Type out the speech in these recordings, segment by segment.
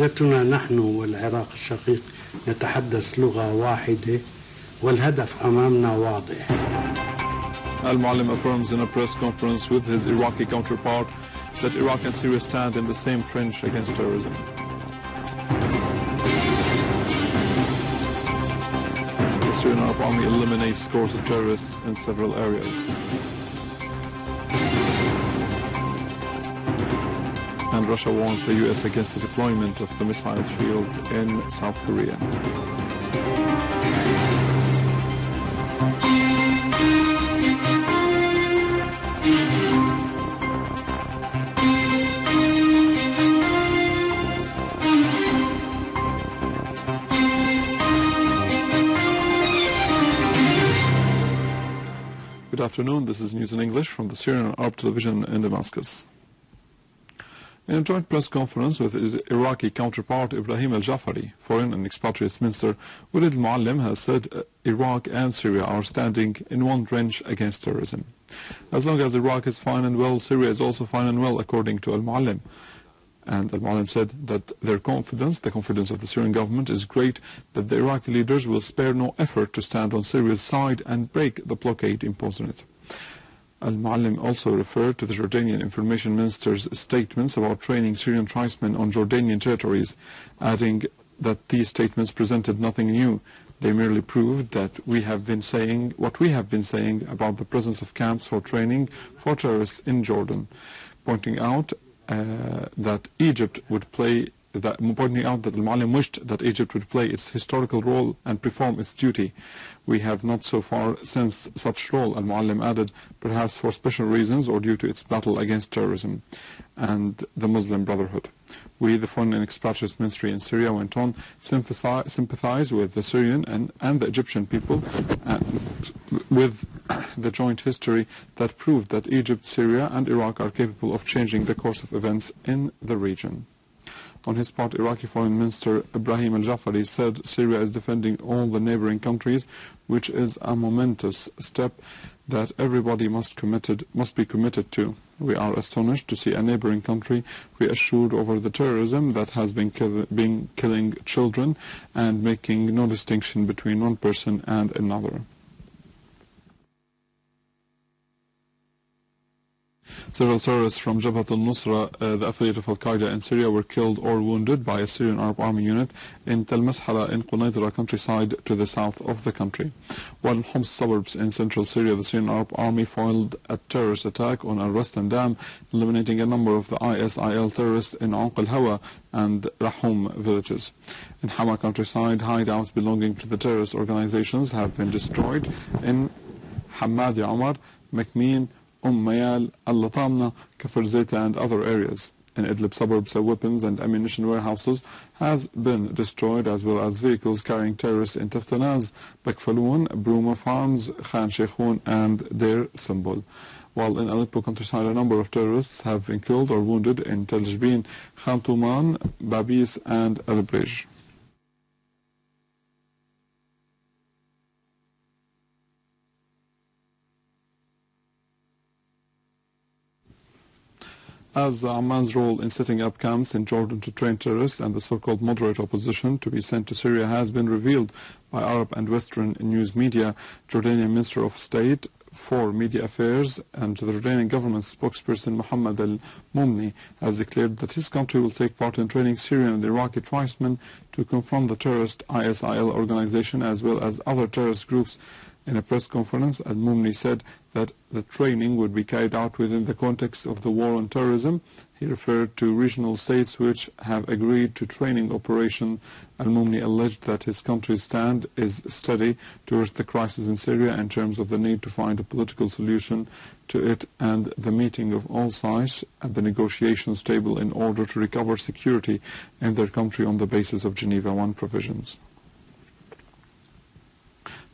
عزتنا نحن والعراق الشقيق نتحدث لغة واحدة والهدف أمامنا واضح. Al-Moallem affirms in a press conference with his Iraqi counterpart that Iraq and Syria stand in the same trench against terrorism. The Syrian Army eliminates scores of terrorists in several areas. And Russia warns the US against the deployment of the missile shield in South Korea. Good afternoon, this is News in English from the Syrian Arab television in Damascus. In a joint press conference with his Iraqi counterpart Ibrahim Al-Jaafari, Foreign and Expatriates Minister, Walid al-Moallem has said Iraq and Syria are standing in one trench against terrorism. As long as Iraq is fine and well, Syria is also fine and well, according to Al-Moallem. And Al-Moallem said that their confidence, the confidence of the Syrian government, is great that the Iraqi leaders will spare no effort to stand on Syria's side and break the blockade imposed on it. Al-Moallem also referred to the Jordanian information minister's statements about training Syrian tribesmen on Jordanian territories, adding that these statements presented nothing new. They merely proved that we have been saying what we have been saying about the presence of camps for training for terrorists in Jordan, pointing out that Al-Moallem wished that Egypt would play its historical role and perform its duty. We have not so far sensed such role, Al-Moallem added, perhaps for special reasons or due to its battle against terrorism and the Muslim Brotherhood. We, the Foreign and Expatriates Ministry in Syria, went on, sympathize with the Syrian and the Egyptian people with the joint history that proved that Egypt, Syria and Iraq are capable of changing the course of events in the region. On his part, Iraqi Foreign Minister Ibrahim Al-Jaafari said Syria is defending all the neighboring countries, which is a momentous step that everybody must be committed to. We are astonished to see a neighboring country reassured over the terrorism that has been killing children and making no distinction between one person and another. Several terrorists from Jabhat al-Nusra, the affiliate of Al-Qaeda in Syria, were killed or wounded by a Syrian Arab Army unit in Tel Mashala in Quneitra countryside to the south of the country. While in Homs suburbs in central Syria, the Syrian Arab Army foiled a terrorist attack on Al-Rastan Dam, eliminating a number of the ISIL terrorists in Anq al-Hawa and Rahum villages. In Hama countryside, hideouts belonging to the terrorist organizations have been destroyed in Hamadi Omar, Makmeen, Mayal, Al-Latamna, Kafr Zeta and other areas. In Idleb suburbs, weapons and ammunition warehouses has been destroyed, as well as vehicles carrying terrorists in Taftanaz, Bakfaloon, Bruma Farms, Khan Sheikhoun and Deir Simbol. While in Aleppo countryside, a number of terrorists have been killed or wounded in Tel Jbin, Khan Touman, Babis and El Brej. As Amman's role in setting up camps in Jordan to train terrorists and the so-called moderate opposition to be sent to Syria has been revealed by Arab and Western news media, Jordanian Minister of State for Media Affairs and the Jordanian government spokesperson Muhammad Al-Momni has declared that his country will take part in training Syrian and Iraqi tribesmen to confront the terrorist ISIL organization as well as other terrorist groups. In a press conference, Al-Momni said that the training would be carried out within the context of the war on terrorism. He referred to regional states which have agreed to training operation. Al-Momni alleged that his country's stand is steady towards the crisis in Syria in terms of the need to find a political solution to it and the meeting of all sides at the negotiations table in order to recover security in their country on the basis of Geneva I provisions.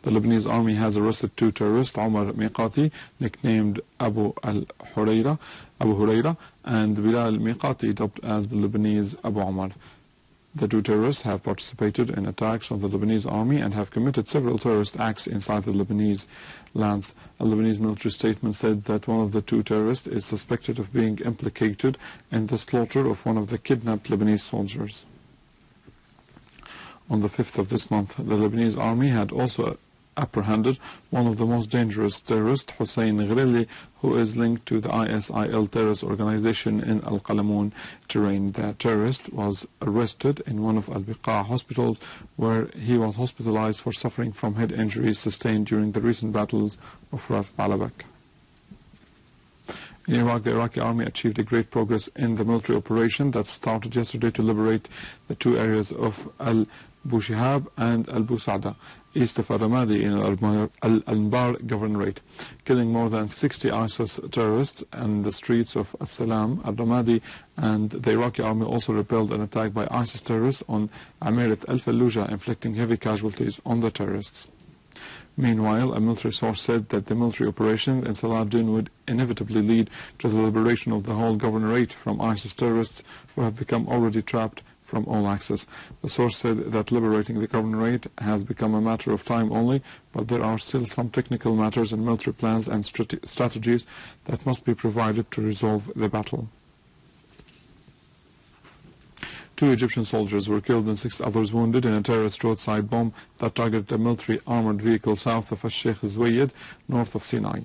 The Lebanese army has arrested two terrorists, Omar Miqati, nicknamed Abu Huraira, and Bilal Miqati, dubbed as the Lebanese Abu Omar. The two terrorists have participated in attacks on the Lebanese army and have committed several terrorist acts inside the Lebanese lands. A Lebanese military statement said that one of the two terrorists is suspected of being implicated in the slaughter of one of the kidnapped Lebanese soldiers. On the 5th of this month, the Lebanese army had also apprehended one of the most dangerous terrorists, Hussein Ghrilli, who is linked to the ISIL terrorist organization in Al-Qalamun terrain. The terrorist was arrested in one of Al-Biqa hospitals, where he was hospitalized for suffering from head injuries sustained during the recent battles of Ras Balabak. In Iraq, the Iraqi army achieved a great progress in the military operation that started yesterday to liberate the two areas of Al-Bushihab and Al-Busada, east of Al-Ramadi in Al-Anbar governorate, killing more than 60 ISIS terrorists in the streets of Al-Salam, Al-Ramadi, and the Iraqi army also repelled an attack by ISIS terrorists on Amirat Al-Fallujah, inflicting heavy casualties on the terrorists. Meanwhile, a military source said that the military operation in Salah Eddin would inevitably lead to the liberation of the whole governorate from ISIS terrorists who have become already trapped from all access. The source said that liberating the governorate has become a matter of time only, but there are still some technical matters and military plans and strategies that must be provided to resolve the battle. 2 Egyptian soldiers were killed and 6 others wounded in a terrorist roadside bomb that targeted a military armored vehicle south of Al-Sheikh Zwayed, north of Sinai.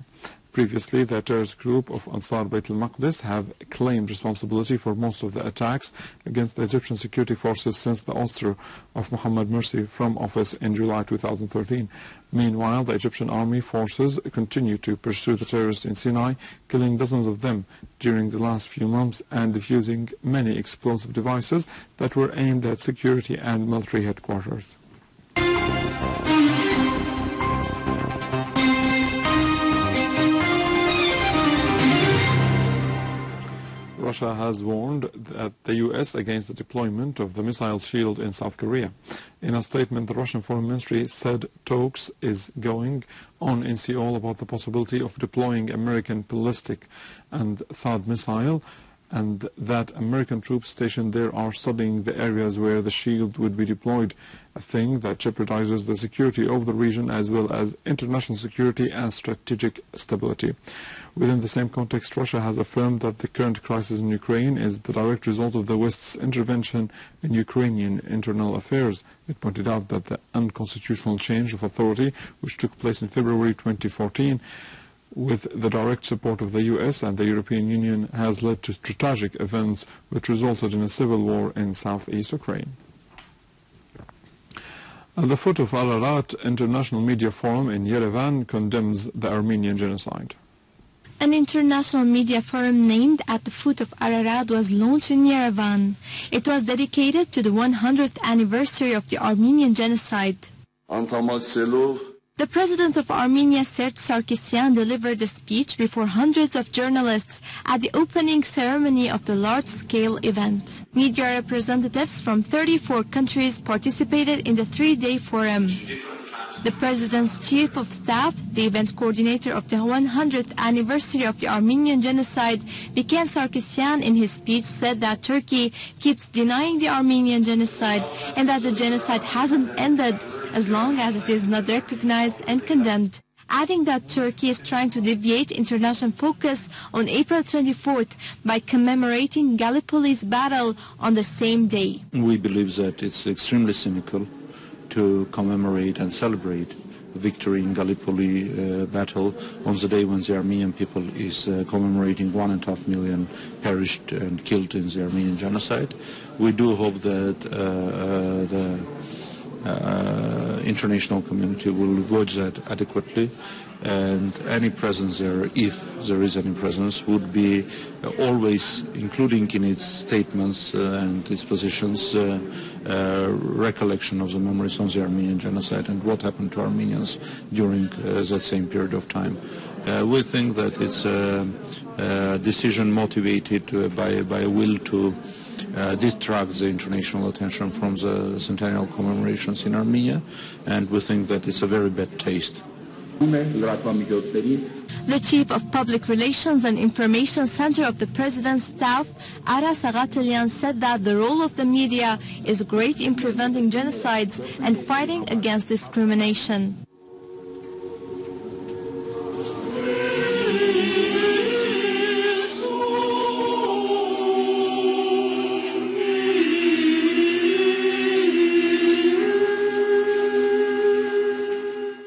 Previously, the terrorist group of Ansar Bayt al-Maqdis have claimed responsibility for most of the attacks against the Egyptian security forces since the ouster of Mohammed Morsi from office in July 2013. Meanwhile, the Egyptian army forces continue to pursue the terrorists in Sinai, killing dozens of them during the last few months and defusing many explosive devices that were aimed at security and military headquarters. Russia has warned that the U.S. against the deployment of the missile shield in South Korea. In a statement, the Russian Foreign Ministry said talks is going on in Seoul about the possibility of deploying American ballistic and THAAD missile, and that American troops stationed there are studying the areas where the shield would be deployed, a thing that jeopardizes the security of the region as well as international security and strategic stability. Within the same context, Russia has affirmed that the current crisis in Ukraine is the direct result of the West's intervention in Ukrainian internal affairs. It pointed out that the unconstitutional change of authority, which took place in February 2014, with the direct support of the US and the European Union, has led to tragic events which resulted in a civil war in southeast Ukraine. At the foot of Ararat, International Media Forum in Yerevan condemns the Armenian genocide. An international media forum named At the Foot of Ararat was launched in Yerevan. It was dedicated to the 100th anniversary of the Armenian genocide. The president of Armenia, Serge Sarkisyan, delivered a speech before hundreds of journalists at the opening ceremony of the large-scale event. Media representatives from 34 countries participated in the 3-day forum. The President's Chief of Staff, the event coordinator of the 100th anniversary of the Armenian genocide, Biken Sarkisyan, in his speech said that Turkey keeps denying the Armenian genocide and that the genocide hasn't ended as long as it is not recognized and condemned, adding that Turkey is trying to deviate international focus on April 24th by commemorating Gallipoli's battle on the same day. We believe that it's extremely cynical to commemorate and celebrate victory in Gallipoli battle on the day when the Armenian people is commemorating 1.5 million perished and killed in the Armenian genocide. We do hope that the international community will watch that adequately, and any presence there, if there is any presence, would be always including in its statements and its positions recollection of the memories on the Armenian genocide and what happened to Armenians during that same period of time. We think that it's a decision motivated by a will to distract the international attention from the centennial commemorations in Armenia, and we think that it's a very bad taste. The Chief of Public Relations and Information Center of the President's Staff, Ara Sagatelian, said that the role of the media is great in preventing genocides and fighting against discrimination.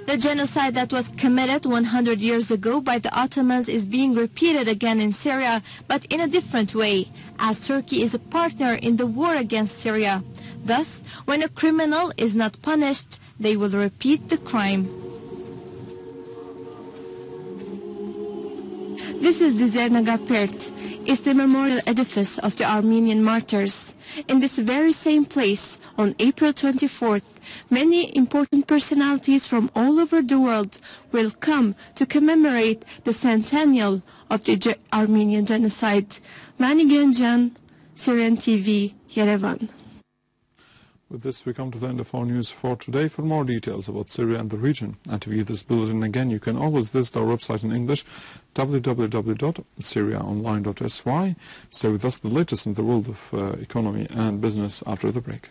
The genocide that was committed 100 years ago by the Ottomans is being repeated again in Syria, but in a different way, as Turkey is a partner in the war against Syria. Thus, when a criminal is not punished, they will repeat the crime. This is the Zernagapert. It's the memorial edifice of the Armenian martyrs. In this very same place, on April 24th, many important personalities from all over the world will come to commemorate the centennial of the Armenian genocide. Mani Genjan, Syrian TV, Yerevan. With this, we come to the end of our news for today. For more details about Syria and the region, and to view this bulletin again, you can always visit our website in English, www.syriaonline.sy. Stay with us, the latest in the world of economy and business after the break.